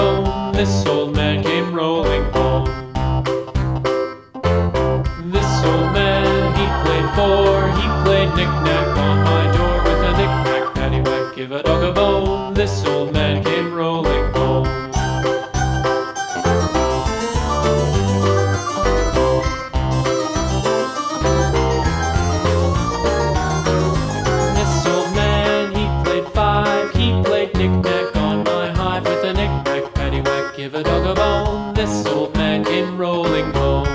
bone, this old man came rolling home. This old man, he played knick-knack on my door with a knick-knack, paddywhack, give a dog a bone. This old man came rolling home. This old man, he played five, he played knick-knack on my hive with a knick-knack, paddywhack, give a dog a bone. This old man came rolling home.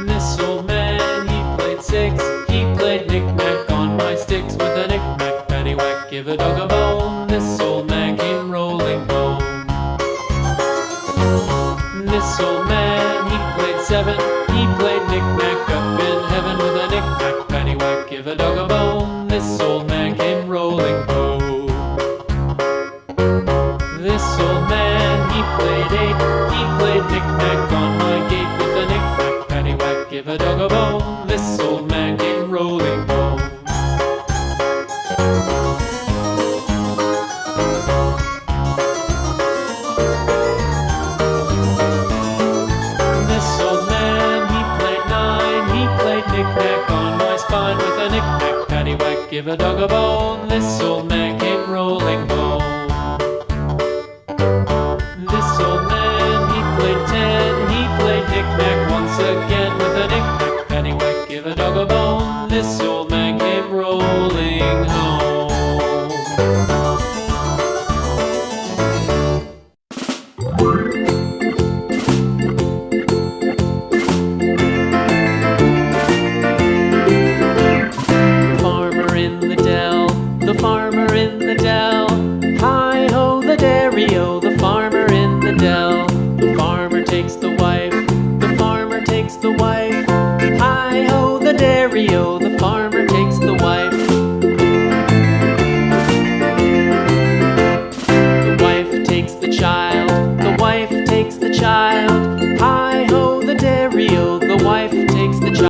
This old man, he played six, he played knick-knack on my sticks with a knick-knack, paddywhack, give a dog a bone. This old man came rolling home. This old man, he played seven, he played knick-knack up in heaven with a knick-knack, paddywhack, give a dog a bone. This old man came rolling home. This old man, he played eight, he played knick-knack on my gate with a knick-knack, paddywhack, give a dog a bone. This old man came rolling home. This old man, he played nine, he played knick-knack on my spine with a knick-knack, paddywhack, give a dog a bone. This old man came rolling home. This old man, he played ten, he played knick-knack once again with a knick-knack, paddywhack, give a dog a bone. This old man came rolling home. The farmer in the dell, the farmer in the dell, hi-ho the dairy-o, the farmer in the dell. The farmer takes the wife, the farmer takes the wife, hi-ho the dairy-o, the farmer takes the wife. The wife takes the child, the wife takes the child, hi-ho the dairy-o, the wife takes the child.